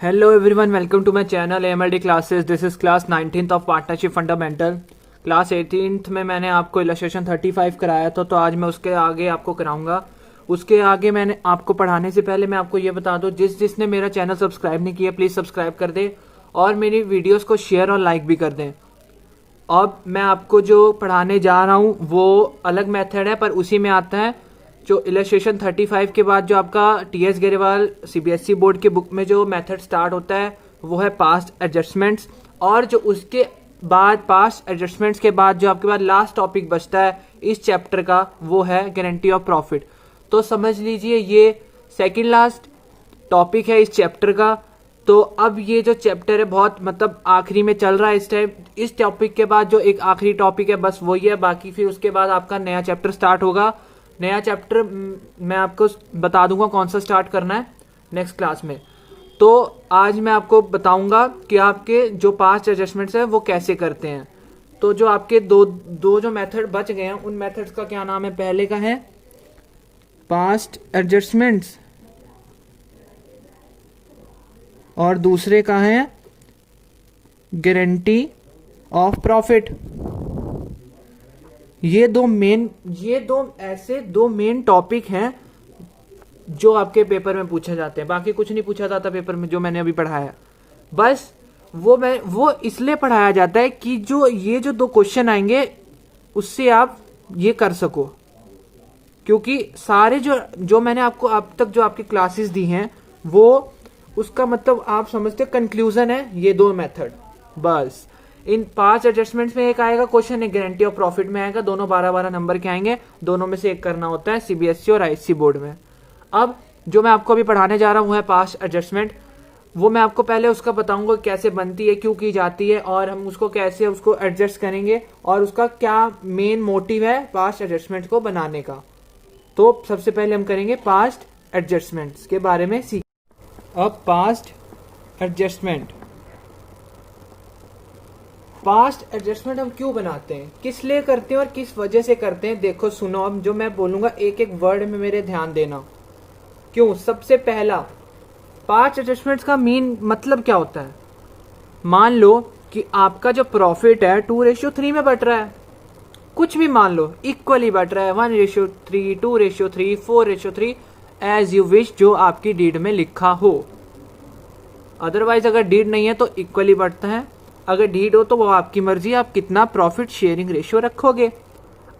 Hello everyone, welcome to my channel AMLD classes. This is class 19th of partnership fundamental. Class 18th में मैंने आपको illustration 35 कराया था, तो आज मैं उसके आगे आपको कराऊंगा. उसके आगे मैंने आपको पढ़ाने से पहले मैं आपको ये बता दूं, जिसने मेरा चैनल सब्सक्राइब नहीं किया प्लीज सब्सक्राइब कर दे और मेरी वीडियोस को शेयर और लाइक भी कर दें. अब मैं आपको जो पढ़ाने जा रहा हूँ वो अलग मेथड है, पर उसी में आता है जो इलस्ट्रेशन 35 के बाद जो आपका टीएस गरेवाल सीबीएसई बोर्ड के बुक में जो मेथड स्टार्ट होता है वो है पास्ट एडजस्टमेंट्स. और जो उसके बाद पास्ट एडजस्टमेंट्स के बाद जो आपके पास लास्ट टॉपिक बचता है इस चैप्टर का वो है गारंटी ऑफ प्रॉफिट. तो समझ लीजिए ये सेकंड लास्ट टॉपिक है इस चैप्टर का. तो अब ये जो चैप्टर है बहुत मतलब आखिरी में चल रहा है इस टाइम. इस टॉपिक के बाद जो एक आखिरी टॉपिक है बस वही है, बाकी फिर उसके बाद आपका नया चैप्टर स्टार्ट होगा. नया चैप्टर मैं आपको बता दूंगा कौन सा स्टार्ट करना है नेक्स्ट क्लास में. तो आज मैं आपको बताऊंगा कि आपके जो पास्ट एडजस्टमेंट्स है वो कैसे करते हैं. तो जो आपके दो जो मेथड बच गए हैं उन मेथड्स का क्या नाम है. पहले का है पास्ट एडजस्टमेंट्स और दूसरे का है गारंटी ऑफ प्रॉफिट. ये दो मेन टॉपिक हैं जो आपके पेपर में पूछे जाते हैं. बाकी कुछ नहीं पूछा जाता पेपर में जो मैंने अभी पढ़ाया. बस वो इसलिए पढ़ाया जाता है कि जो दो क्वेश्चन आएंगे उससे आप ये कर सको, क्योंकि सारे जो मैंने आपको अब तक जो आपकी क्लासेस दी हैं वो उसका मतलब आप समझते हो कंक्लूजन है ये दो मेथड. बस इन 5 एडजस्टमेंट्स में एक आएगा क्वेश्चन, एक गारंटी ऑफ प्रॉफिट में आएगा. दोनों 12-12 नंबर के आएंगे, दोनों में से एक करना होता है सीबीएसई और आईएससी बोर्ड में. अब जो मैं आपको अभी पढ़ाने जा रहा हूं वो है पास्ट एडजस्टमेंट. वो मैं आपको पहले उसका बताऊंगा कैसे बनती है, क्यों की जाती है और हम उसको कैसे उसको एडजस्ट करेंगे और उसका क्या मेन मोटिव है पास्ट एडजस्टमेंट को बनाने का. तो सबसे पहले हम करेंगे पास्ट एडजस्टमेंट्स के बारे में सीख. अब पास्ट एडजस्टमेंट हम क्यों बनाते हैं, किस लिए करते हैं और किस वजह से करते हैं. देखो सुनो, अब जो मैं बोलूंगा एक एक वर्ड में मेरे ध्यान देना. क्यों. सबसे पहला पास्ट एडजस्टमेंट्स का मेन मतलब क्या होता है. मान लो कि आपका जो प्रॉफिट है 2:3 में बट रहा है. कुछ भी मान लो इक्वली बट रहा है 1:3, 2:3, 4:3 एज यू विश, जो आपकी डीड में लिखा हो. अदरवाइज अगर डीड नहीं है तो इक्वली बढ़ता है, अगर डीड हो तो वो आपकी मर्जी, आप कितना प्रॉफिट शेयरिंग रेशियो रखोगे.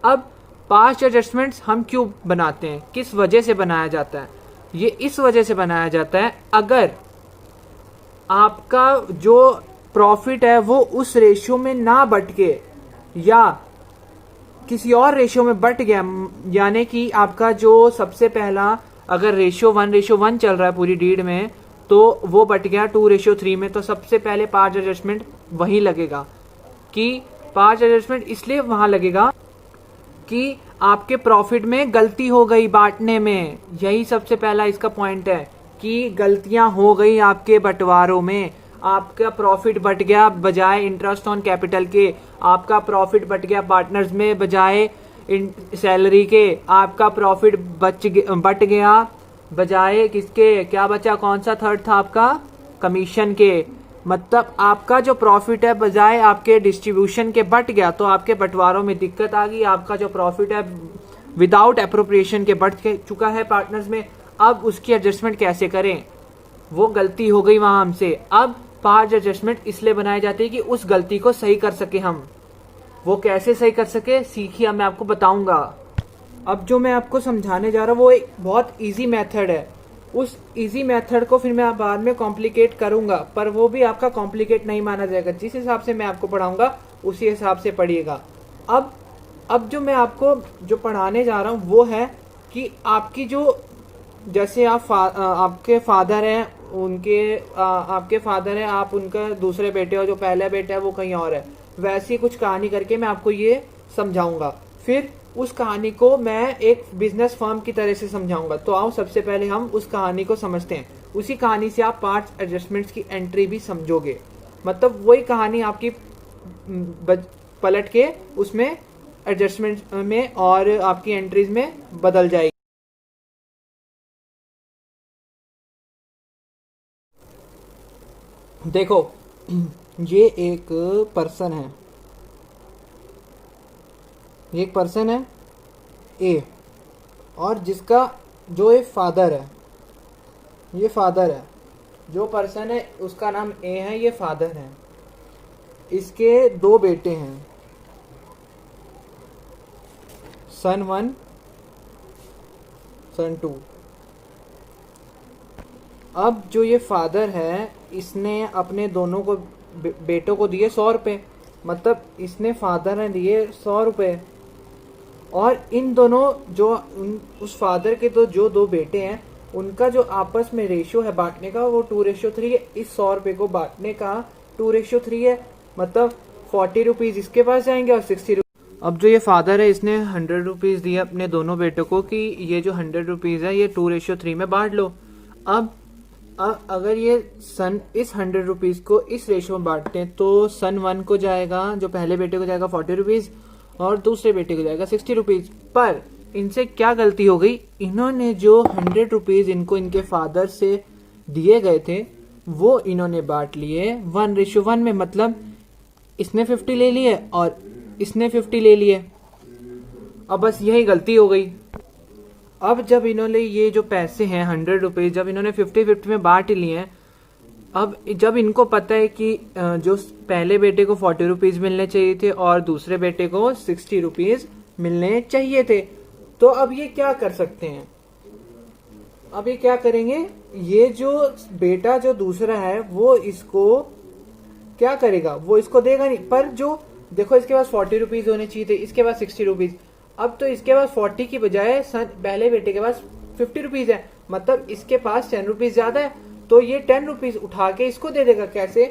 अब पास्ट एडजस्टमेंट्स हम क्यों बनाते हैं, किस वजह से बनाया जाता है. ये इस वजह से बनाया जाता है अगर आपका जो प्रॉफिट है वो उस रेशियो में ना बट के या किसी और रेशियो में बट गया, यानी कि आपका जो सबसे पहला अगर रेशियो 1:1 चल रहा है पूरी डीड में तो वो बट गया 2:3 में, तो सबसे पहले पास्ट एडजस्टमेंट वही लगेगा. कि पास्ट एडजस्टमेंट इसलिए वहां लगेगा कि आपके प्रॉफिट में गलती हो गई बांटने में. यही सबसे पहला इसका पॉइंट है कि गलतियां हो गई आपके बंटवारों में. आपका प्रॉफिट बट गया बजाय इंटरेस्ट ऑन कैपिटल के, आपका प्रॉफिट बट गया पार्टनर्स में बजाय सैलरी के, आपका प्रॉफिट बट गया बजाय किसके, क्या बचा, कौन सा थर्ड था आपका, कमीशन के. मतलब आपका जो प्रॉफिट है बजाय आपके डिस्ट्रीब्यूशन के बट गया, तो आपके बंटवारों में दिक्कत आ गई. आपका जो प्रॉफिट है विदाउट अप्रोप्रिएशन के बढ़ चुका है पार्टनर्स में. अब उसकी एडजस्टमेंट कैसे करें, वो गलती हो गई वहां हमसे. अब पास्ट एडजस्टमेंट इसलिए बनाए जाते हैं कि उस गलती को सही कर सके हम. वो कैसे सही कर सके सीखिए, मैं आपको बताऊंगा. अब जो मैं आपको समझाने जा रहा हूँ वो एक बहुत इजी मेथड है. उस इजी मेथड को फिर मैं बाद में कॉम्प्लिकेट करूंगा, पर वो भी आपका कॉम्प्लिकेट नहीं माना जाएगा. जिस हिसाब से मैं आपको पढ़ाऊंगा उसी हिसाब से पढ़िएगा. अब जो मैं आपको जो पढ़ाने जा रहा हूँ वो है कि आपकी जो जैसे आपके फादर हैं आपके फादर हैं, आप उनका दूसरे बेटे हो, जो पहला बेटा है वो कहीं और है. वैसी कुछ कहानी करके मैं आपको ये समझाऊंगा. फिर उस कहानी को मैं एक बिजनेस फर्म की तरह से समझाऊंगा. तो आओ सबसे पहले हम उस कहानी को समझते हैं. उसी कहानी से आप पास्ट एडजस्टमेंट्स की एंट्री भी समझोगे. मतलब वही कहानी आपकी पलट के उसमें एडजस्टमेंट में और आपकी एंट्रीज में बदल जाएगी. देखो, ये एक पर्सन है, ये एक पर्सन है ए, और जिसका जो एक फादर है, ये फादर है, जो पर्सन है उसका नाम ए है, ये फादर है, इसके दो बेटे हैं, सन 1 सन 2। अब जो ये फादर है इसने अपने दोनों को बेटों को दिए 100 रुपये, मतलब इसने फादर ने दिए 100 रुपये, और इन दोनों जो उस फादर के तो जो दो बेटे हैं उनका जो आपस में रेशियो है बांटने का वो 2:3 है। इस 100 रुपये को बांटने का 2:3 है, मतलब 40 रुपीज इसके पास जाएंगे और 60 रुपीज। अब जो ये फादर है इसने 100 रुपीज दिए अपने दोनों बेटों को कि ये जो 100 रुपीज है ये 2:3 में बांट लो। अब अगर ये सन इस 100 रुपीज को इस रेशियो में बांटते हैं तो सन 1 को जाएगा, जो पहले बेटे को जाएगा 40 रुपीज और दूसरे बेटे को जाएगा 60 रुपीज। पर इनसे क्या गलती हो गई, इन्होंने जो 100 रुपीज इनको इनके फादर से दिए गए थे वो इन्होंने बांट लिए 1:1 में, मतलब इसने 50 ले लिए और इसने 50 ले लिए। अब बस यही गलती हो गई। अब जब इन्होंने ये जो पैसे हैं 100 रुपीज जब इन्होंने 50-50 में बांट लिए हैं, अब जब इनको पता है कि जो पहले बेटे को 40 रुपीज मिलने चाहिए थे और दूसरे बेटे को 60 रुपीज मिलने चाहिए थे, तो अब ये क्या कर सकते हैं, अब ये क्या करेंगे, ये जो बेटा जो दूसरा है वो इसको क्या करेगा, वो इसको देगा नहीं। पर जो देखो इसके पास 40 रुपीज होने चाहिए थे, इसके पास 60 रुपीज, अब तो इसके पास 40 की बजाय पहले बेटे के पास 50 रुपीज है, मतलब इसके पास 10 रुपीज ज्यादा है, तो ये 10 रुपीज उठा के इसको दे देगा। कैसे,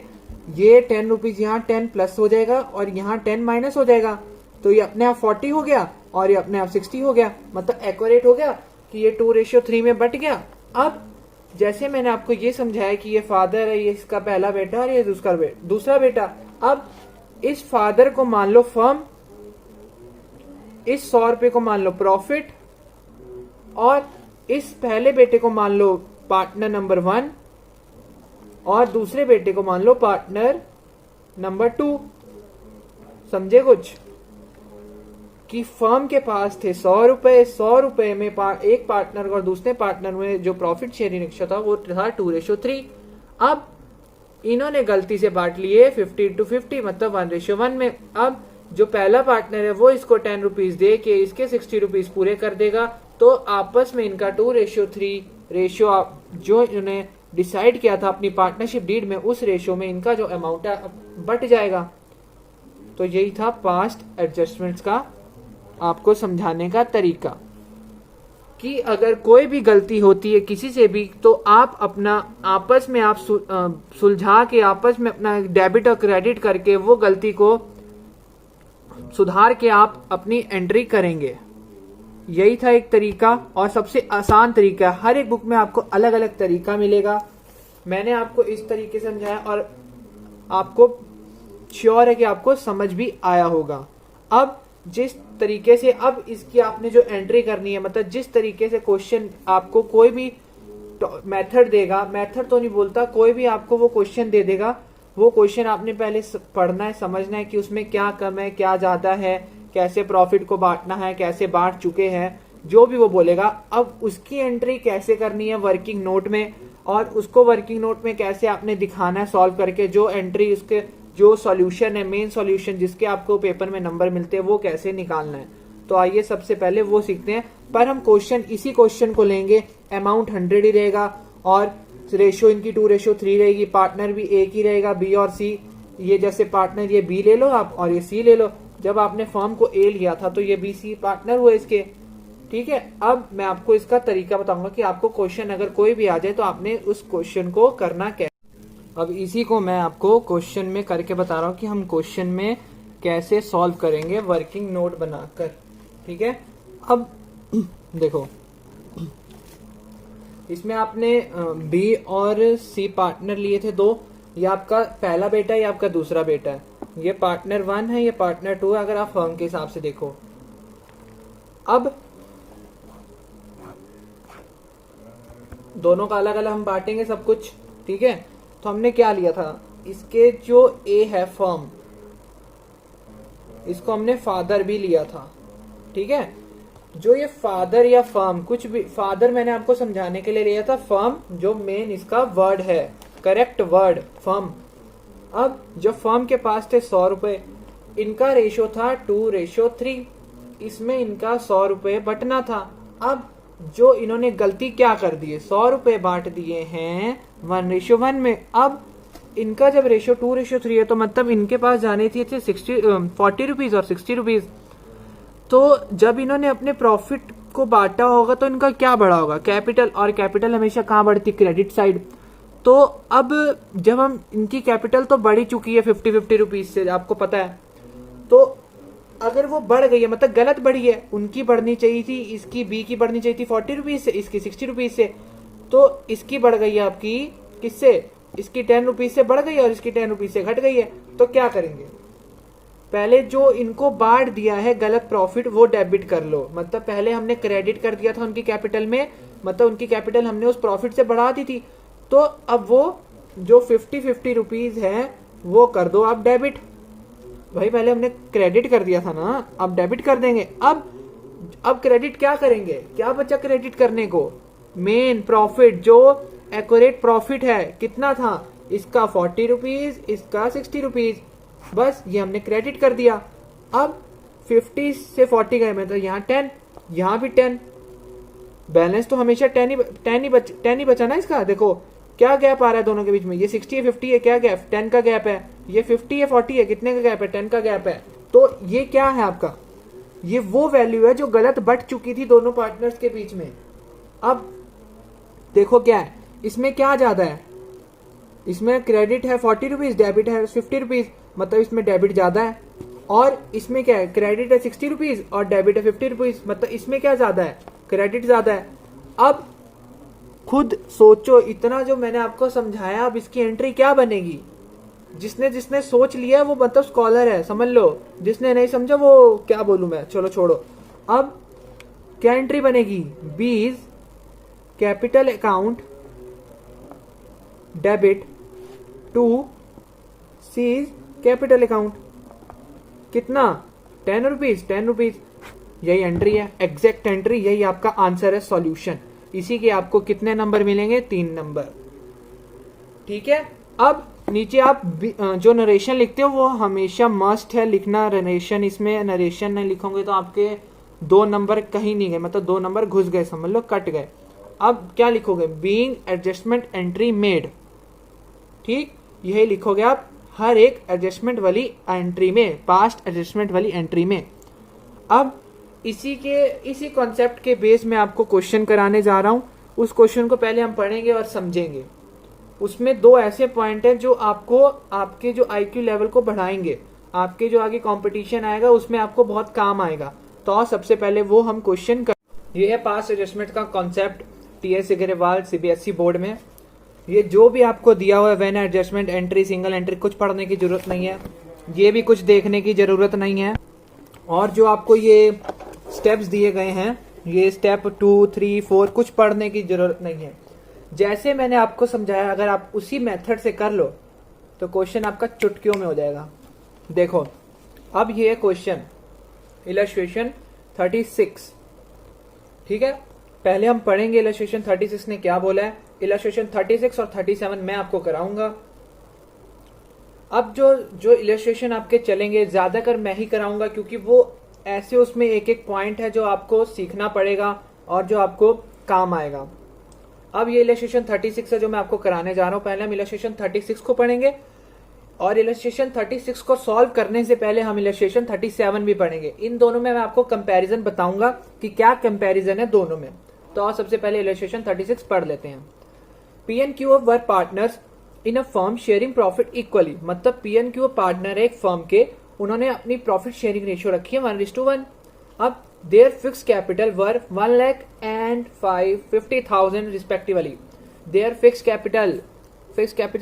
ये 10 रुपीज यहाँ 10 प्लस हो जाएगा और यहाँ 10 माइनस हो जाएगा, तो ये अपने आप 40 हो गया और ये अपने आप 60 हो गया, मतलब एक्यूरेट हो गया कि ये 2:3 में बट गया। अब जैसे मैंने आपको ये समझाया कि ये फादर है, ये इसका पहला बेटा और ये दूसरा बेटा। अब इस फादर को मान लो फर्म, इस 100 रुपये को मान लो प्रॉफिट, और इस पहले बेटे को मान लो पार्टनर नंबर 1 और दूसरे बेटे को मान लो पार्टनर नंबर 2। समझे कुछ, कि फर्म के पास थे 100 रुपए, 100 रुपए में एक पार्टनर और दूसरे पार्टनर में जो प्रॉफिट शेयरिंग रेशियो था वो था 2:3। अब इन्होंने गलती से बांट लिए 50-50, मतलब 1:1 में। अब जो पहला पार्टनर है वो इसको 10 रुपीज दे के इसके 60 रुपीज पूरे कर देगा, तो आपस में इनका 2:3 रेशियो जो इन्होंने डिसाइड किया था अपनी पार्टनरशिप डीड में, उस रेशियो में इनका जो अमाउंट है बट जाएगा। तो यही था पास्ट एडजस्टमेंट्स का आपको समझाने का तरीका, कि अगर कोई भी गलती होती है किसी से भी तो आप अपना आपस में आप सुलझा के आपस में अपना डेबिट और क्रेडिट करके वो गलती को सुधार के आप अपनी एंट्री करेंगे। यही था एक तरीका और सबसे आसान तरीका। हर एक बुक में आपको अलग अलग तरीका मिलेगा, मैंने आपको इस तरीके से समझाया और आपको श्योर है कि आपको समझ भी आया होगा। अब जिस तरीके से अब इसकी आपने जो एंट्री करनी है, मतलब जिस तरीके से क्वेश्चन आपको कोई भी मेथड देगा, मेथड तो नहीं बोलता, कोई भी आपको वो क्वेश्चन दे देगा, वो क्वेश्चन आपने पहले पढ़ना है, समझना है कि उसमें क्या कम है क्या ज्यादा है, कैसे प्रॉफिट को बांटना है, कैसे बांट चुके हैं, जो भी वो बोलेगा। अब उसकी एंट्री कैसे करनी है वर्किंग नोट में, और उसको वर्किंग नोट में कैसे आपने दिखाना है सॉल्व करके, जो एंट्री उसके जो सॉल्यूशन है, मेन सॉल्यूशन जिसके आपको पेपर में नंबर मिलते हैं, वो कैसे निकालना है। तो आइए सबसे पहले वो सीखते हैं। पर हम क्वेश्चन इसी क्वेश्चन को लेंगे, अमाउंट 100 ही रहेगा और रेशियो इनकी 2:3 रहेगी, पार्टनर भी एक ही रहेगा बी और सी। ये जैसे पार्टनर ये बी ले लो आप और ये सी ले लो, जब आपने फर्म को ए लिया था तो ये बी सी पार्टनर हुए इसके, ठीक है। अब मैं आपको इसका तरीका बताऊंगा कि आपको क्वेश्चन अगर कोई भी आ जाए तो आपने उस क्वेश्चन को करना कैसे। अब इसी को मैं आपको क्वेश्चन में करके बता रहा हूँ कि हम क्वेश्चन में कैसे सॉल्व करेंगे वर्किंग नोट बनाकर, ठीक है। अब देखो, इसमें आपने बी और सी पार्टनर लिए थे दो, ये आपका पहला बेटा है, ये आपका दूसरा बेटा है, ये पार्टनर 1 है, ये पार्टनर 2 है, अगर आप फर्म के हिसाब से देखो। अब दोनों का अलग अलग हम बांटेंगे सब कुछ, ठीक है। तो हमने क्या लिया था, इसके जो ए है फर्म, इसको हमने फादर भी लिया था। ठीक है, जो ये फादर या फर्म, कुछ भी, फादर मैंने आपको समझाने के लिए लिया था, फर्म जो मेन इसका वर्ड है, करेक्ट वर्ड फर्म। अब जो फर्म के पास थे 100 रुपए, इनका रेशो था 2:3, इसमें इनका 100 रुपए बटना था। अब जो इन्होंने गलती क्या कर दी है, 100 रुपए बांट दिए हैं 1:1 में। अब इनका जब रेशो 2:3 है तो मतलब इनके पास जाने थी 40 रुपीज और 60 रुपीज। तो जब इन्होंने अपने प्रॉफिट को बांटा होगा तो इनका क्या बढ़ा होगा, कैपिटल, और कैपिटल हमेशा कहाँ बढ़ती, क्रेडिट साइड। तो अब जब हम, इनकी कैपिटल तो बढ़ ही चुकी है 50 रुपीज से, आपको पता है। तो अगर वो बढ़ गई है मतलब गलत बढ़ी है, उनकी बढ़नी चाहिए थी, इसकी बी की बढ़नी चाहिए थी 40 रुपीज से, इसकी 60 रुपीज से। तो इसकी बढ़ गई है आपकी किससे, इसकी 10 रुपीज से बढ़ गई और इसकी 10 रुपीज से घट गई है। तो क्या करेंगे, पहले जो इनको बांट दिया है गलत प्रॉफिट वो डेबिट कर लो। मतलब पहले हमने क्रेडिट कर दिया था उनकी कैपिटल में, मतलब उनकी कैपिटल हमने उस प्रॉफिट से बढ़ा दी थी। तो अब वो जो 50 रुपीज है वो कर दो आप डेबिट। भाई पहले हमने क्रेडिट कर दिया था ना, अब डेबिट कर देंगे। अब क्रेडिट क्या करेंगे, क्या बचा क्रेडिट करने को, मेन प्रॉफिट जो एक्यूरेट प्रॉफिट है, कितना था, इसका 40 रुपीज, इसका 60 रुपीज, बस ये हमने क्रेडिट कर दिया। अब 50 से 40 गए, मतलब यहाँ 10, यहाँ भी 10, बैलेंस तो हमेशा 10 ही बचा ना इसका। देखो क्या गैप आ रहा है दोनों के बीच में, ये 60 है 50 है, क्या गैप, 10 का गैप है। ये 50 है 40 है, कितने का गैप है, 10 का गैप है। तो ये क्या है आपका, ये वो वैल्यू है जो गलत बट चुकी थी दोनों पार्टनर्स के बीच में। अब देखो क्या है, इसमें क्या ज्यादा है, इसमें क्रेडिट है 40 रुपीज, डेबिट है 50 रुपीज, मतलब इसमें डेबिट ज्यादा है। और इसमें क्या है, क्रेडिट है 60 रुपीज और डेबिट है 50 रुपीज, मतलब इसमें क्या ज्यादा है, क्रेडिट ज्यादा है। अब खुद सोचो, इतना जो मैंने आपको समझाया, अब इसकी एंट्री क्या बनेगी। जिसने जिसने सोच लिया वो मतलब स्कॉलर है, समझ लो। जिसने नहीं समझा वो क्या बोलूं मैं, चलो छोड़ो। अब क्या एंट्री बनेगी, B's capital account debit to C's capital account, कितना, 10 रुपीज, 10 रुपीज, यही एंट्री है, एग्जैक्ट एंट्री, यही आपका आंसर है, सॉल्यूशन। इसी के आपको कितने नंबर मिलेंगे, 3 नंबर। ठीक है, अब नीचे आप जो नरेशन लिखते हो वो हमेशा मस्ट है लिखना नरेशन। इसमें नरेशन नहीं लिखोगे तो आपके 2 नंबर कहीं नहीं गए, मतलब 2 नंबर घुस गए, समझ लो, कट गए। अब क्या लिखोगे, बीइंग एडजस्टमेंट एंट्री मेड, ठीक, यही लिखोगे आप हर एक एडजस्टमेंट वाली एंट्री में, पास्ट एडजस्टमेंट वाली एंट्री में। अब इसी कॉन्सेप्ट के बेस में आपको क्वेश्चन कराने जा रहा हूं। उस क्वेश्चन को पहले हम पढ़ेंगे और समझेंगे। उसमें 2 ऐसे पॉइंट हैं जो आपको आपके जो आईक्यू लेवल को बढ़ाएंगे, आपके जो आगे कंपटीशन आएगा उसमें आपको बहुत काम आएगा। तो सबसे पहले वो हम क्वेश्चन कर, ये है पास्ट एडजस्टमेंट का concept TS Agarwal CBSE board में। ये जो भी आपको दिया हुआ है, when adjustment entry, single entry, कुछ पढ़ने की जरूरत नहीं है, ये भी कुछ देखने की जरूरत नहीं है। और जो आपको ये स्टेप्स दिए गए हैं, ये स्टेप 2, 3, 4, कुछ पढ़ने की जरूरत नहीं है। जैसे मैंने आपको समझाया, अगर आप उसी मेथड से कर लो तो क्वेश्चन आपका चुटकियों में हो जाएगा। देखो अब ये क्वेश्चन इलस्ट्रेशन 36, ठीक है, पहले हम पढ़ेंगे इलस्ट्रेशन 36 ने क्या बोला है। इलस्ट्रेशन 36 और 37 मैं आपको कराऊंगा। अब जो इलस्ट्रेशन आपके चलेंगे ज्यादातर मैं ही कराऊंगा, क्योंकि वो ऐसे उसमें एक एक पॉइंट है जो आपको सीखना पड़ेगा और जो आपको काम आएगा। अब ये इलस्ट्रेशन 36 है जो मैं आपको कराने जा रहा हूं। पहले हम इलस्ट्रेशन 36 को पढ़ेंगे और इलस्ट्रेशन 36 को सॉल्व करने से पहले हम इलस्ट्रेशन 37 भी पढ़ेंगे। इन दोनों में मैं आपको कंपैरिजन बताऊंगा कि क्या कंपैरिजन है दोनों में। तो सबसे पहले इलस्ट्रेशन 36 पढ़ लेते हैं। P and Q were partners in a firm sharing profit equally, मतलब पी एंड क्यू पार्टनर है एक फर्म के, उन्होंने अपनी प्रॉफिट शेयरिंग रेशियो रखी है 1:1। अब their fix capital were 1,50,000 respectively. Their fix capital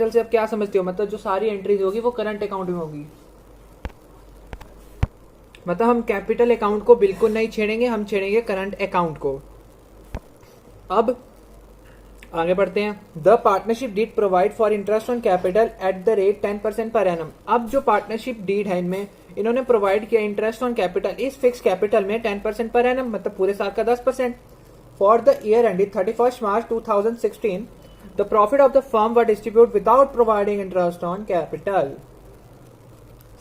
से अब क्या समझते हो, मतलब जो सारी एंट्रीज होगी वो करंट अकाउंट में होगी। मतलब हम कैपिटल अकाउंट को बिल्कुल नहीं छेड़ेंगे, हम छेड़ेंगे करंट अकाउंट को। अब आगे बढ़ते हैं। The partnership deed provide for interest on capital at the rate 10% per annum. अब जो पार्टनरशिप डीड है इनमें इन्होंने प्रोवाइड किया इंटरेस्ट ऑन कैपिटल इस फिक्स कैपिटल में 10% पर एनम, मतलब पूरे साल का 10%। For the year ended 31 March 2016 the profit of the firm were distribute without providing interest on capital.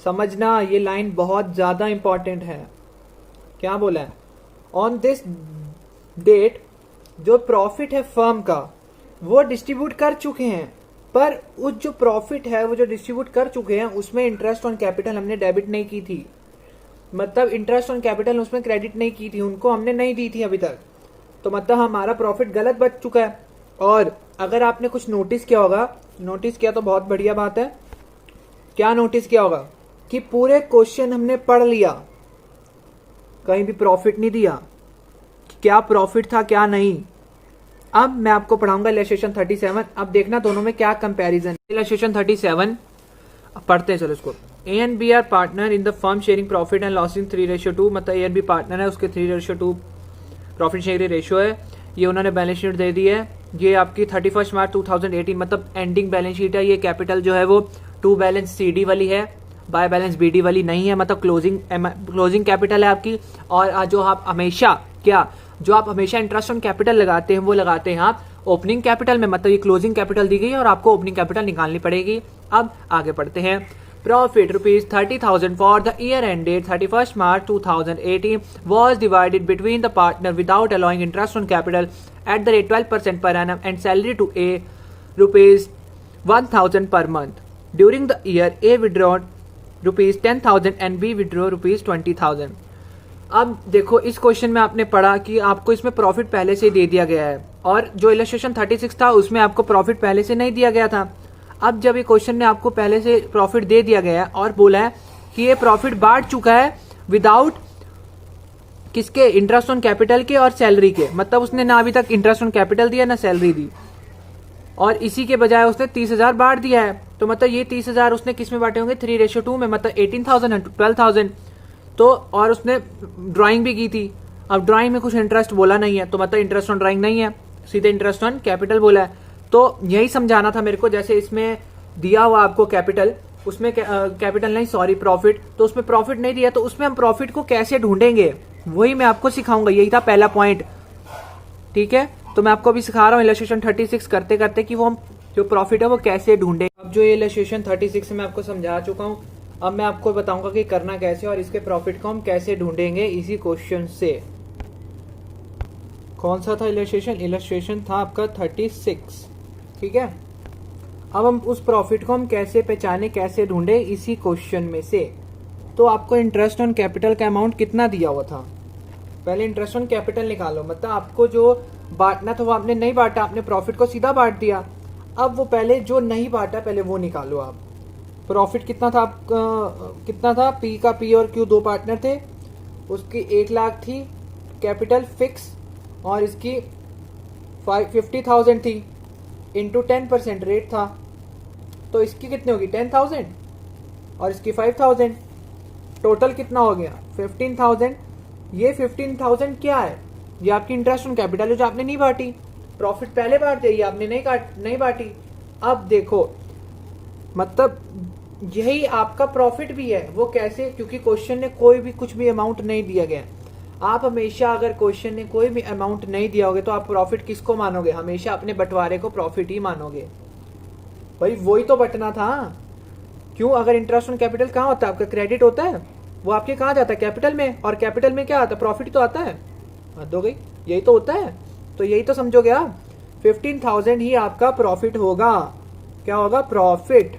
समझना, ये लाइन बहुत ज्यादा इंपॉर्टेंट है। क्या बोला है? ऑन दिस डेट जो प्रॉफिट है फर्म का वो डिस्ट्रीब्यूट कर चुके हैं, पर उस जो प्रॉफिट है वो जो डिस्ट्रीब्यूट कर चुके हैं उसमें इंटरेस्ट ऑन कैपिटल हमने डेबिट नहीं की थी, मतलब इंटरेस्ट ऑन कैपिटल उसमें क्रेडिट नहीं की थी, उनको हमने नहीं दी थी अभी तक। तो मतलब हमारा प्रॉफिट गलत बच चुका है। और अगर आपने कुछ नोटिस किया होगा, नोटिस किया तो बहुत बढ़िया बात है। क्या नोटिस किया होगा कि पूरे क्वेश्चन हमने पढ़ लिया, कहीं भी प्रॉफिट नहीं दिया, क्या प्रॉफिट था क्या नहीं। अब मैं आपको पढ़ाऊंगा इलस्ट्रेशन 37। अब देखना दोनों में क्या कंपैरिजन। इलस्ट्रेशन 37 पढ़ते हैं, चलो इसको। A and B are partner in the firm sharing profit and loss in 3:2, मतलब ए एंड बी पार्टनर है, उसके 3:2 प्रॉफिट शेयरिंग रेशियो है। ये उन्होंने बैलेंस शीट दे दी है। ये आपकी 31 मार्च 2018 मतलब एंडिंग बैलेंस शीट है। ये कैपिटल जो है वो टू बैलेंस CD वाली है, बाय बैलेंस BD वाली नहीं है, मतलब क्लोजिंग कैपिटल है आपकी। और जो आप हमेशा जो आप हमेशा इंटरेस्ट ऑन कैपिटल लगाते हैं वो लगाते हैं आप ओपनिंग कैपिटल में, मतलब ये क्लोजिंग कैपिटल दी गई है और आपको ओपनिंग कैपिटल निकालनी पड़ेगी। अब आगे बढ़ते हैं। Profit ₹30,000 for the year ended 31 March 2018 was divided between the partner without allowing interest on capital at the rate 12% per annum and salary to A ₹1,000 per month. During the year, A withdrew ₹10,000 and B withdrew ₹20,000. अब देखो इस question में आपने पढ़ा कि आपको इसमें profit पहले से दे दिया गया है और जो इलस्ट्रेशन 36 था उसमें आपको प्रॉफिट पहले से नहीं दिया गया था। अब जब ये क्वेश्चन ने आपको पहले से प्रॉफिट दे दिया गया है और बोला है कि ये प्रॉफिट बांट चुका है विदाउट किसके, इंटरेस्ट ऑन कैपिटल के और सैलरी के, मतलब उसने ना अभी तक इंटरेस्ट ऑन कैपिटल दिया ना सैलरी दी, और इसी के बजाय उसने 30,000 बांट दिया है। तो मतलब ये 30,000 उसने किस में बांटे होंगे, 3:2 में, मतलब 18,000 एंड 12,000। तो और उसने ड्राइंग भी की थी। अब ड्राइंग में कुछ इंटरेस्ट बोला नहीं है, तो मतलब इंटरेस्ट ऑन ड्राइंग नहीं है, सीधे इंटरेस्ट ऑन कैपिटल बोला है। तो यही समझाना था मेरे को। जैसे इसमें दिया हुआ आपको कैपिटल, उसमें कैपिटल नहीं सॉरी प्रॉफिट, तो उसमें प्रॉफिट नहीं दिया, तो उसमें हम प्रॉफिट को कैसे ढूंढेंगे वही मैं आपको सिखाऊंगा। यही था पहला पॉइंट, ठीक है। तो मैं आपको अभी सिखा रहा हूँ इलस्ट्रेशन 36 करते करते कि वो हम जो प्रॉफिट है वो कैसे ढूंढे। अब जो ये इलस्ट्रेशन 36 मैं आपको समझा चुका हूँ, अब मैं आपको बताऊंगा कि करना कैसे और इसके प्रॉफिट को हम कैसे ढूंढेंगे इसी क्वेश्चन से। कौन सा था इलस्ट्रेशन? इलस्ट्रेशन था आपका 36, ठीक है। अब हम उस प्रॉफिट को हम कैसे पहचाने, कैसे ढूंढे इसी क्वेश्चन में से। तो आपको इंटरेस्ट ऑन कैपिटल का अमाउंट कितना दिया हुआ था, पहले इंटरेस्ट ऑन कैपिटल निकालो, मतलब आपको जो बांटना था वो आपने नहीं बांटा, आपने प्रॉफिट को सीधा बांट दिया। अब वो पहले जो नहीं बांटा पहले वो निकालो आप। प्रॉफिट कितना था कितना था? पी का, पी और क्यू दो पार्टनर थे, उसकी 1 लाख थी कैपिटल फिक्स और इसकी 50,000 थी, इंटू 10% रेट था, तो इसकी कितनी होगी 10,000 और इसकी 5,000, टोटल कितना हो गया 15,000। ये 15,000 क्या है? ये आपकी इंटरेस्ट ऑन कैपिटल है जो आपने नहीं बांटी, प्रॉफिट पहले बांट दिया, आपने नहीं बांटी। अब देखो मतलब यही आपका प्रॉफिट भी है, वो कैसे? क्योंकि क्वेश्चन ने कोई भी कुछ भी अमाउंट नहीं दिया गया। आप हमेशा अगर क्वेश्चन ने कोई भी अमाउंट नहीं दिया होगे तो आप प्रॉफिट किसको मानोगे? हमेशा अपने बंटवारे को प्रॉफिट ही मानोगे। भाई वही तो बटना था। क्यों? अगर इंटरेस्ट ऑन कैपिटल कहाँ होता है? आपका क्रेडिट होता है, वो आपके कहाँ जाता है? कैपिटल में, और कैपिटल में क्या आता है? प्रॉफिट तो आता है। हद हो गई, यही तो होता है। तो यही तो समझोगे आप, 15,000 ही आपका प्रॉफिट होगा। क्या होगा? प्रॉफिट।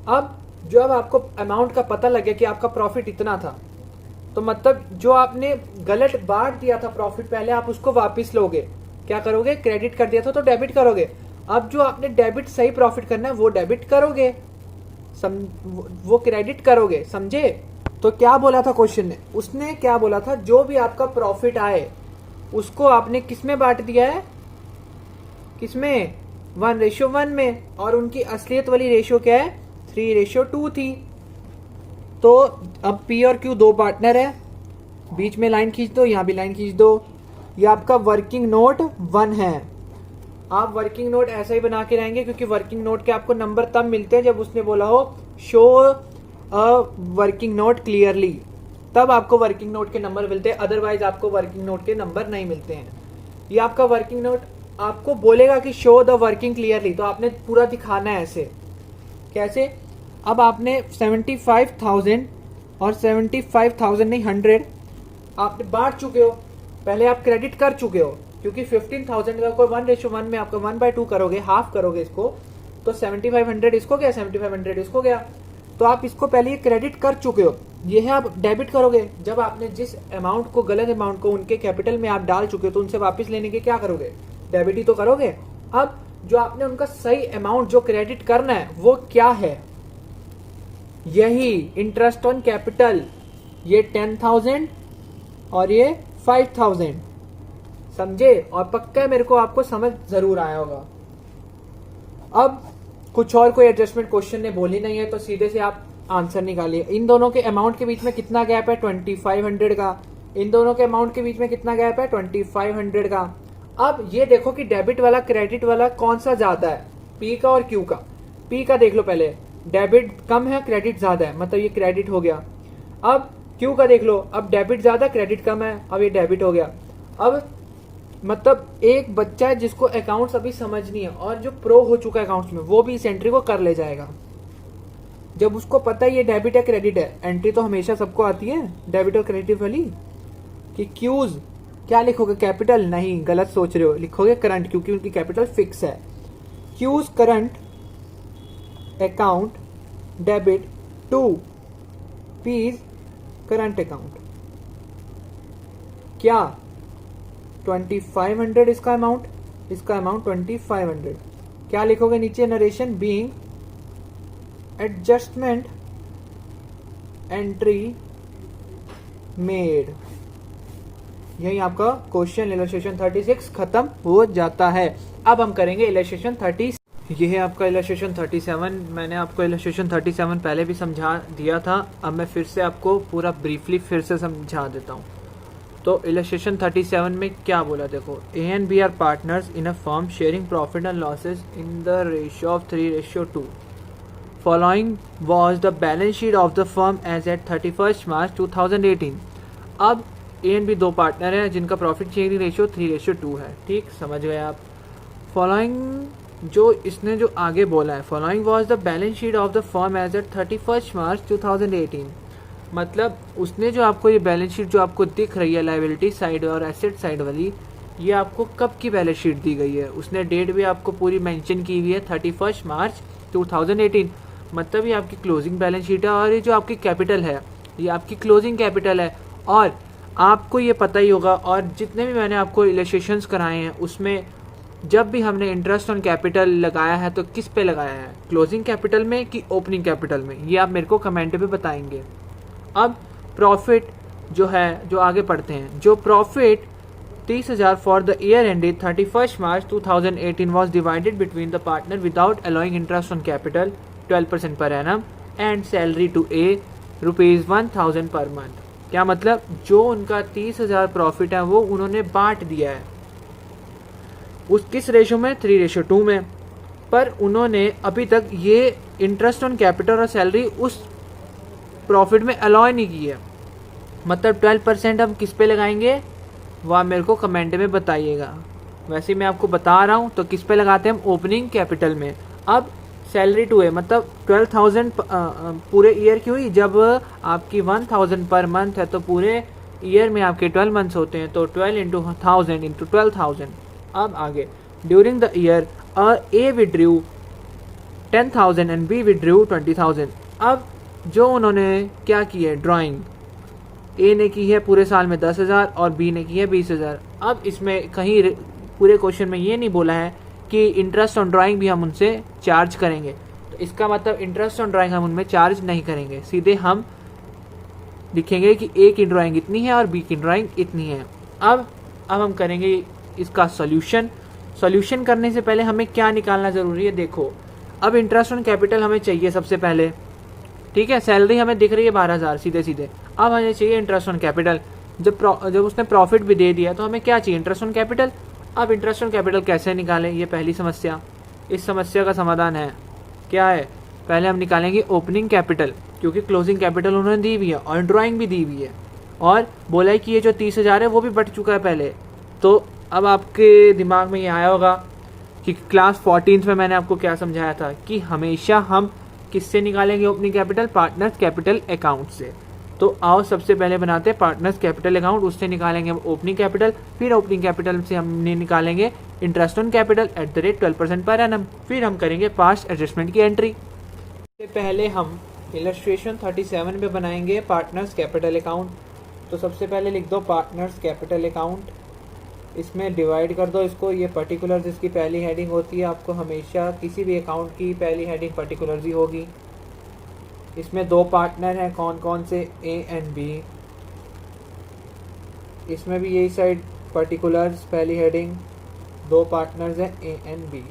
अब जब आपको अमाउंट का पता लगे कि आपका प्रॉफिट इतना था, तो मतलब जो आपने गलत बांट दिया था प्रॉफिट पहले, आप उसको वापस लोगे। क्या करोगे? क्रेडिट कर दिया था तो डेबिट करोगे। अब जो आपने डेबिट सही प्रॉफिट करना है वो डेबिट करोगे, वो क्रेडिट करोगे, समझे? तो क्या बोला था क्वेश्चन ने? उसने क्या बोला था? जो भी आपका प्रॉफिट आए उसको आपने किसमें बांट दिया है? किसमें? 1:1 में, और उनकी असलियत वाली रेशियो क्या है? 3:2 थी। तो अब पी और क्यू दो पार्टनर है, बीच में लाइन खींच दो, यहां भी लाइन खींच दो। ये आपका वर्किंग नोट 1 है, आप वर्किंग नोट ऐसा ही बना के रहेंगे, क्योंकि वर्किंग नोट के आपको नंबर तब मिलते हैं जब उसने बोला हो show a working note clearly, तब आपको वर्किंग नोट के नंबर मिलते हैं, अदरवाइज आपको वर्किंग नोट के नंबर नहीं मिलते हैं। ये आपका वर्किंग नोट आपको बोलेगा कि शो द वर्किंग क्लियरली, तो आपने पूरा दिखाना है ऐसे। कैसे? अब आपने 75,000 और 75,000 नहीं 100 आपने बांट चुके हो, पहले आप क्रेडिट कर चुके हो, क्योंकि 15,000 का कोई 1:1 में आपका 1/2 करोगे, हाफ करोगे इसको, तो 7500 इसको गया, 7500 इसको गया, तो आप इसको पहले ये क्रेडिट कर चुके हो। ये है आप डेबिट करोगे, जब आपने जिस अमाउंट को, गलत अमाउंट को उनके कैपिटल में आप डाल चुके हो, तो उनसे वापस लेने के क्या करोगे? डेबिट ही तो करोगे। अब जो आपने उनका सही अमाउंट जो क्रेडिट करना है वो क्या है? यही इंटरेस्ट ऑन कैपिटल, ये 10,000 और ये 5,000। समझे? और पक्का है मेरे को आपको समझ जरूर आया होगा। अब कुछ और कोई एडजस्टमेंट क्वेश्चन ने बोली नहीं है, तो सीधे से आप आंसर निकालिए। इन दोनों के अमाउंट के बीच में कितना गैप है? 2500 का। इन दोनों के अमाउंट के बीच में कितना गैप है? 2500 का। अब ये देखो कि डेबिट वाला क्रेडिट वाला कौन सा ज्यादा है, पी का और क्यू का। पी का देख लो पहले, डेबिट कम है क्रेडिट ज्यादा है, मतलब ये क्रेडिट हो गया। अब क्यू का देख लो, अब डेबिट ज्यादा क्रेडिट कम है, अब ये डेबिट हो गया। अब मतलब एक बच्चा है जिसको अकाउंट्स अभी समझ नहीं है, और जो प्रो हो चुका है अकाउंट्स में, वो भी इस एंट्री को कर ले जाएगा। जब उसको पता है ये डेबिट है क्रेडिट है, एंट्री तो हमेशा सबको आती है डेबिट और क्रेडिट वाली, कि क्यूज क्या लिखोगे? कैपिटल नहीं, गलत सोच रहे हो, लिखोगे करंट, क्योंकि उनकी कैपिटल फिक्स है। Q's current account debit to P's current account. क्या 2500 इसका अमाउंट, इसका अमाउंट 2500। क्या लिखोगे नीचे? Narration being adjustment entry made. यही आपका क्वेश्चन इलस्ट्रेशन 36 खत्म हो जाता है। अब हम करेंगे इलस्ट्रेशन 30। यह है आपका इलस्ट्रेशन 37। मैंने आपको इलस्ट्रेशन 37 पहले भी समझा दिया था, अब मैं फिर से आपको पूरा ब्रीफली फिर से समझा देता हूँ। तो इलस्ट्रेशन 37 में क्या बोला देखो, A and B are partners in a firm sharing profit and losses in the ratio of 3:2। Following was the balance sheet of the firm as at 31 March 2018। अब ए एंड बी दो partner हैं जिनका profit sharing ratio 3:2 है। ठीक, समझ गए आप। Following जो इसने जो आगे बोला है, following was the balance sheet of the firm as at 31 March 2018, मतलब उसने जो आपको ये बैलेंस शीट जो आपको दिख रही है लायबिलिटी साइड और एसेट साइड वाली, ये आपको कब की बैलेंस शीट दी गई है? उसने डेट भी आपको पूरी मेंशन की हुई है 31 मार्च 2018, मतलब ये आपकी क्लोजिंग बैलेंस शीट है। और ये जो आपकी कैपिटल है ये आपकी क्लोजिंग कैपिटल है। और आपको ये पता ही होगा, और जितने भी मैंने आपको इलस्ट्रेशंस कराए हैं उसमें जब भी हमने इंटरेस्ट ऑन कैपिटल लगाया है तो किस पे लगाया है? क्लोजिंग कैपिटल में कि ओपनिंग कैपिटल में? ये आप मेरे को कमेंट पे बताएंगे। अब प्रॉफिट जो है, जो आगे पढ़ते हैं, जो profit 30,000 for the year ended 31 March 2018 was divided between the partner without allowing interest on capital 12% per annum and salary to A ₹1,000 per month. क्या मतलब? जो उनका 30,000 प्रॉफिट है वो उन्होंने बांट दिया है उस किस रेशो में? 3:2 में। पर उन्होंने अभी तक ये इंटरेस्ट ऑन कैपिटल और सैलरी उस प्रॉफिट में अलाउ नहीं की है। मतलब 12% हम किस पे लगाएंगे वो आप मेरे को कमेंट में बताइएगा। वैसे मैं आपको बता रहा हूँ, तो किस पे लगाते हैं हम? ओपनिंग कैपिटल में। अब सैलरी टू है, मतलब 12,000 पूरे ईयर की हुई। जब आपकी 1,000 पर मंथ है तो पूरे ईयर में आपके 12 मंथ्स होते हैं, तो 12 इंटू 1000 इंटू 12,000। अब आगे, during the year A withdrew 10,000 and B withdrew 20,000। अब जो उन्होंने क्या की है, ड्राइंग ए ने की है पूरे साल में 10,000 और बी ने की है 20,000। अब इसमें कहीं पूरे क्वेश्चन में ये नहीं बोला है कि इंटरेस्ट ऑन ड्राइंग भी हम उनसे चार्ज करेंगे, तो इसका मतलब इंटरेस्ट ऑन ड्राइंग हम उनमें चार्ज नहीं करेंगे, सीधे हम लिखेंगे कि ए की ड्राइंग इतनी है और बी की ड्राइंग इतनी है। अब हम करेंगे इसका सॉल्यूशन करने से पहले हमें क्या निकालना ज़रूरी है? देखो, अब इंटरेस्ट ऑन कैपिटल हमें चाहिए सबसे पहले, ठीक है। सैलरी हमें दिख रही है 12,000 सीधे सीधे। अब हमें चाहिए इंटरेस्ट ऑन कैपिटल। जब उसने प्रॉफिट भी दे दिया तो हमें क्या चाहिए? Interest on capital. अब इंटरेस्ट ऑन कैपिटल कैसे निकालें, ये पहली समस्या। इस समस्या का समाधान है, क्या है, पहले हम निकालेंगे ओपनिंग कैपिटल, क्योंकि क्लोजिंग कैपिटल उन्होंने दी हुई है और ड्राइंग भी दी हुई है, और बोला है कि ये जो 30,000 है वो भी बढ़ चुका है पहले। तो अब आपके दिमाग में ये आया होगा कि क्लास 14 में मैंने आपको क्या समझाया था कि हमेशा हम किससे निकालेंगे opening capital, partners capital account से। तो आओ सबसे पहले बनाते हैं पार्टनर्स कैपिटल अकाउंट, उससे निकालेंगे हम ओपनिंग कैपिटल, फिर ओपनिंग कैपिटल से हमने निकालेंगे interest on capital at the rate 12% per annum, फिर हम करेंगे पास्ट एडजस्टमेंट की एंट्री। सबसे पहले हम इलस्ट्रेशन 37 में बनाएंगे पार्टनर्स कैपिटल अकाउंट। तो सबसे पहले लिख दो पार्टनर्स कैपिटल अकाउंट, इसमें डिवाइड कर दो इसको, ये पर्टिकुलर जिसकी पहली हेडिंग होती है, आपको हमेशा किसी भी अकाउंट की पहली हेडिंग पर्टिकुलर ही होगी। इसमें दो पार्टनर हैं, कौन कौन से, ए एंड बी। इसमें भी यही साइड पर्टिकुलर्स पहली हेडिंग, दो पार्टनर्स हैं ए एंड बी।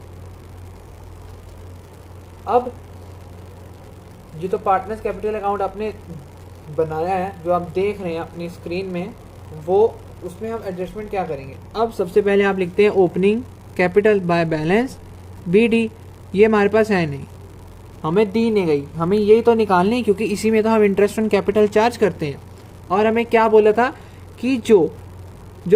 अब जो तो पार्टनर्स कैपिटल अकाउंट आपने बनाया है, जो आप देख रहे हैं अपनी स्क्रीन में, वो उसमें हम एडजस्टमेंट क्या करेंगे। अब सबसे पहले आप लिखते हैं opening capital by balance BD। ये हमारे पास है नहीं, हमें दी नहीं गई, हमें यही तो निकालनी है, क्योंकि इसी में तो हम इंटरेस्ट ऑन कैपिटल चार्ज करते हैं। और हमें क्या बोला था कि जो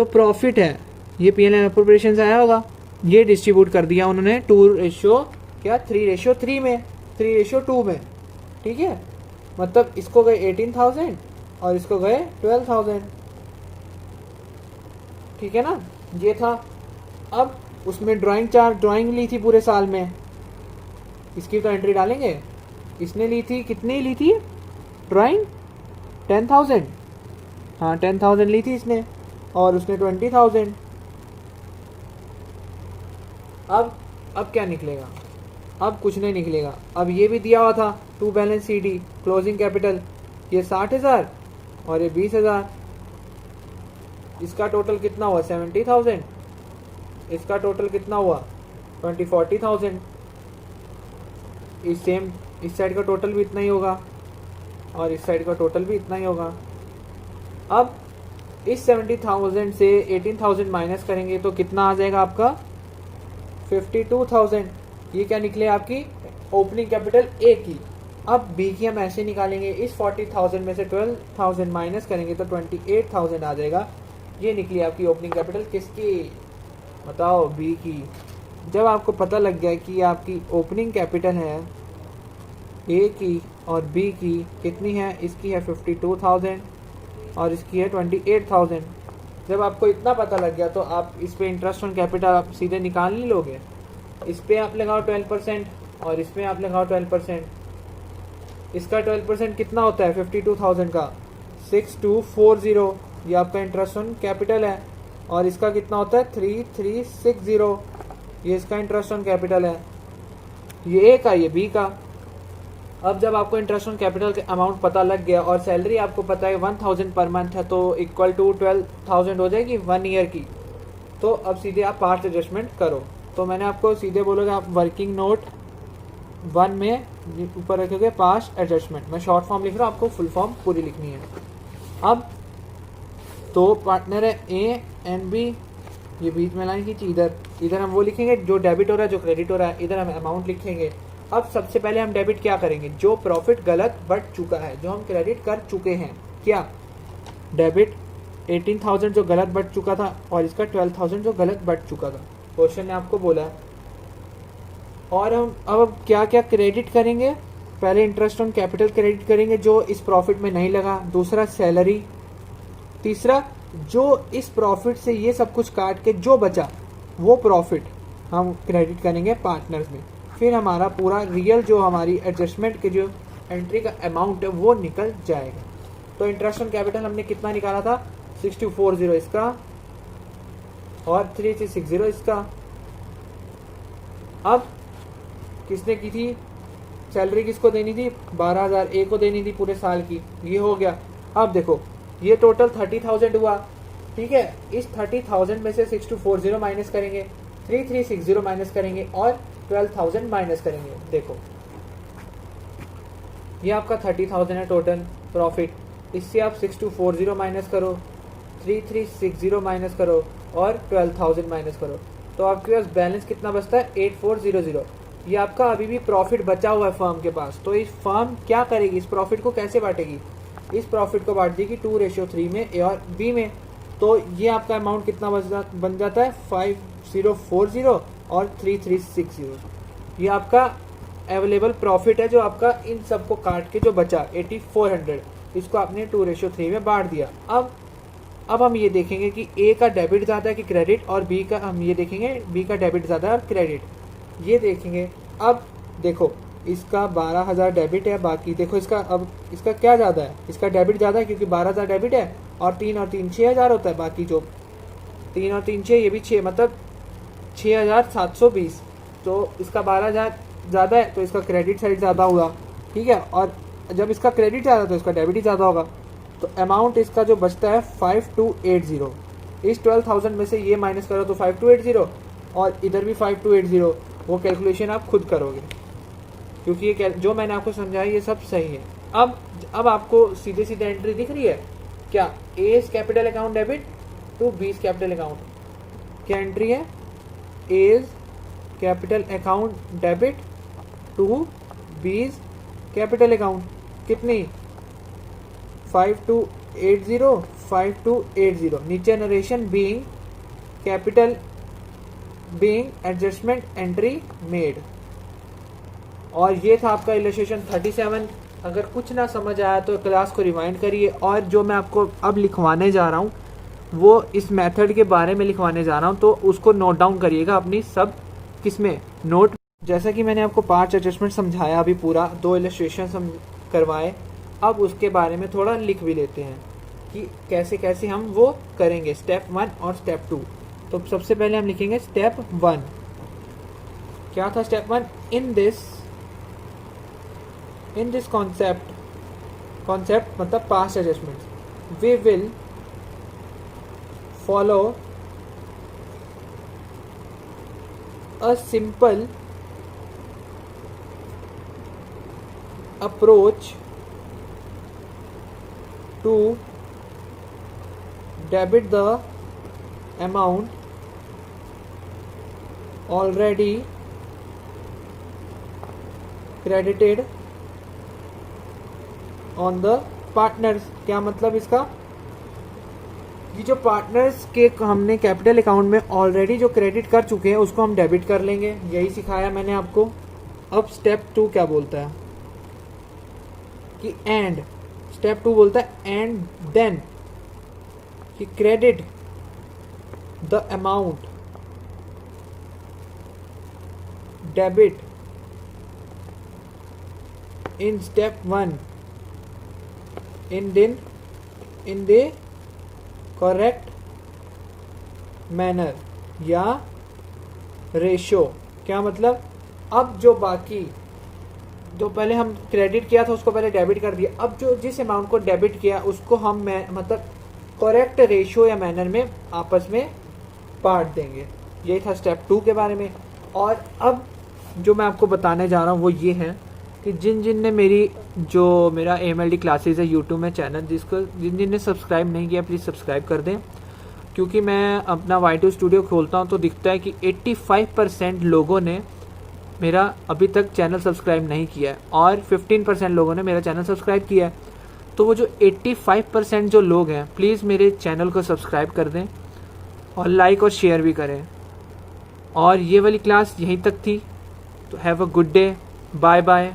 प्रॉफिट है, ये P&L अप्रोप्रिएशन से आया होगा, ये डिस्ट्रीब्यूट कर दिया उन्होंने 3:3 में, 3:2 में, ठीक है। मतलब इसको गए 18,000 और इसको गए 12,000, ठीक है ना, ये था। अब उसमें ड्राइंग ली थी पूरे साल में, इसकी तो एंट्री डालेंगे। इसने ली थी, कितनी ली थी ड्राइंग, 10,000, हाँ 10,000 ली थी इसने, और उसने 20,000। अब क्या निकलेगा, अब कुछ नहीं निकलेगा। अब ये भी दिया हुआ था to balance CD closing capital, ये 60,000 और ये 20,000, इसका टोटल कितना हुआ 70,000, इसका टोटल कितना हुआ 40,000। इस साइड का टोटल भी इतना ही होगा और इस साइड का टोटल भी इतना ही होगा। अब इस 70,000 से 18,000 माइनस करेंगे तो कितना आ जाएगा आपका 52,000। ये क्या निकले आपकी ओपनिंग कैपिटल A की। अब B की हम ऐसे निकालेंगे, इस 40,000 में से 12,000 माइनस करेंगे तो 28,000 आ जाएगा। ये निकली आपकी ओपनिंग कैपिटल किसकी, बताओ, B की। जब आपको पता लग गया कि आपकी ओपनिंग कैपिटल है A की और B की कितनी है, इसकी है 52,000 और इसकी है 28,000। जब आपको इतना पता लग गया तो आप इस पे इंटरेस्ट ऑन कैपिटल आप सीधे निकाल नहीं लोगे। इस पे आप लगाओ 12% और इसमें आप लगाओ 12%। इसका 12% कितना होता है 52,000 का, 6240, ये आपका इंटरेस्ट ऑन कैपिटल है। और इसका कितना होता है 3360, ये इसका इंटरेस्ट ऑन कैपिटल है। ये A का, ये B का। अब जब आपको इंटरेस्ट ऑन कैपिटल का अमाउंट पता लग गया और सैलरी आपको पता है 1,000 पर मंथ है, तो इक्वल टू 12,000 हो जाएगी 1 ईयर की। तो अब सीधे आप पास्ट एडजस्टमेंट करो। तो मैंने आपको सीधे बोलोगे आप वर्किंग नोट 1 में ऊपर रखोगे पास्ट एडजस्टमेंट। मैं शॉर्ट फॉर्म लिख रहा हूँ, आपको फुल फॉर्म पूरी लिखनी है। अब तो पार्टनर है A एंड B, ये बीच में लाइन खींची, इधर हम वो लिखेंगे जो डेबिट हो रहा है, जो क्रेडिट हो रहा है, इधर हम अमाउंट लिखेंगे। अब सबसे पहले हम डेबिट क्या करेंगे, जो प्रॉफिट गलत बढ़ चुका है, जो हम क्रेडिट कर चुके हैं, क्या डेबिट 18,000 जो गलत बढ़ चुका था और इसका 12,000 जो गलत बढ़ चुका था, क्वेश्चन ने आपको बोला है। और हम अब क्या क्या क्रेडिट करेंगे, पहले इंटरेस्ट ऑन कैपिटल क्रेडिट करेंगे जो इस प्रॉफिट में नहीं लगा, दूसरा सैलरी, तीसरा जो इस प्रॉफिट से ये सब कुछ काट के जो बचा वो प्रॉफिट हम क्रेडिट करेंगे पार्टनर्स में। फिर हमारा पूरा रियल जो हमारी एडजस्टमेंट के जो एंट्री का अमाउंट है वो निकल जाएगा। तो इंटरेस्ट ऑन कैपिटल हमने कितना निकाला था 6240 इसका और 3360 इसका। अब किसने की थी सैलरी, किसको देनी थी 12,000 A को देनी थी पूरे साल की, ये हो गया। अब देखो ये टोटल 30,000 हुआ, ठीक है। इस 30,000 में से 6240 माइनस करेंगे, 3360 माइनस करेंगे और 12,000 माइनस करेंगे। देखो ये आपका 30,000 है टोटल प्रॉफिट, इससे आप 6240 माइनस करो, 3360 माइनस करो और 12,000 माइनस करो तो आपके पास बैलेंस कितना बचता है 8400। ये आपका अभी भी प्रॉफिट बचा हुआ है फर्म के पास। तो इस फर्म क्या करेगी, इस प्रॉफिट को कैसे बांटेगी, इस प्रॉफिट को बांट देगी 2:3 में ए और बी में। तो ये आपका अमाउंट कितना बन जाता है 5040 और 3360। ये आपका अवेलेबल प्रॉफिट है जो आपका इन सबको काट के जो बचा 8400, इसको आपने 2:3 में बांट दिया। अब हम ये देखेंगे कि ए का डेबिट ज़्यादा है कि क्रेडिट, और बी का हम ये देखेंगे बी का डेबिट ज़्यादा है और क्रेडिट, ये देखेंगे। अब देखो इसका 12,000 डेबिट है, बाकी देखो इसका क्या ज़्यादा है, इसका डेबिट ज़्यादा है क्योंकि 12,000 डेबिट है और 3 और 3 6,000 होता है। बाकी जो 3 और 3 6 ये भी 6 मतलब 6,720। तो इसका 12,000 ज़्यादा है तो इसका क्रेडिट साइड ज़्यादा होगा, ठीक है। और जब इसका क्रेडिट ज़्यादा तो इसका डेबिट ही ज़्यादा होगा। तो अमाउंट इसका जो बचता है 5280। इस 12,000 में से ये माइनस करो तो 5280 और इधर भी 5280। वो कैलकुलेशन आप खुद करोगे क्योंकि ये जो मैंने आपको समझाया ये सब सही है। अब आपको सीधे सीधे एंट्री दिख रही है क्या, A capital account debit to B capital account. क्या एंट्री है, A capital account debit to B capital account, कितनी 5280 5280। नीचे narration being capital being adjustment entry made. और ये था आपका इलस्ट्रेशन 37। अगर कुछ ना समझ आया तो क्लास को रिवाइंड करिए, और जो मैं आपको अब लिखवाने जा रहा हूँ वो इस मेथड के बारे में लिखवाने जा रहा हूँ, तो उसको नोट डाउन करिएगा अपनी सब किसमें नोट। जैसा कि मैंने आपको 5 एडजस्टमेंट समझाया अभी पूरा, 2 इलस्ट्रेशन करवाए, अब उसके बारे में थोड़ा लिख भी लेते हैं कि कैसे कैसे हम वो करेंगे, स्टेप 1 और स्टेप 2। तो सबसे पहले हम लिखेंगे स्टेप 1। क्या था स्टेप 1, इन दिस कॉन्सेप्ट मतलब past adjustment, we will follow a simple approach to debit the amount already credited on the partners। क्या मतलब इसका, ये जो पार्टनर्स के हमने कैपिटल अकाउंट में ऑलरेडी जो क्रेडिट कर चुके हैं उसको हम डेबिट कर लेंगे, यही सिखाया मैंने आपको। अब स्टेप 2 क्या बोलता है कि एंड, स्टेप 2 बोलता है एंड देन कि credit the amount debit in step 1 in the correct manner या रेशो। क्या मतलब, अब जो बाकी जो पहले हम क्रेडिट किया था उसको पहले डेबिट कर दिया, अब जो जिस अमाउंट को डेबिट किया उसको हम मतलब करेक्ट रेशियो या मैनर में आपस में बांट देंगे। यही था स्टेप 2 के बारे में। और अब जो मैं आपको बताने जा रहा हूँ वो ये है कि जिन ने मेरा AMLD क्लासेस है यूट्यूब में चैनल, जिन ने सब्सक्राइब नहीं किया प्लीज़ सब्सक्राइब कर दें, क्योंकि मैं अपना Y2 स्टूडियो खोलता हूँ तो दिखता है कि 85% लोगों ने मेरा अभी तक चैनल सब्सक्राइब नहीं किया है और 15% लोगों ने मेरा चैनल सब्सक्राइब किया है। तो वो जो 85% जो लोग हैं प्लीज़ मेरे चैनल को सब्सक्राइब कर दें और लाइक और शेयर भी करें। और ये वाली क्लास यहीं तक थी, तो have a good day, bye bye.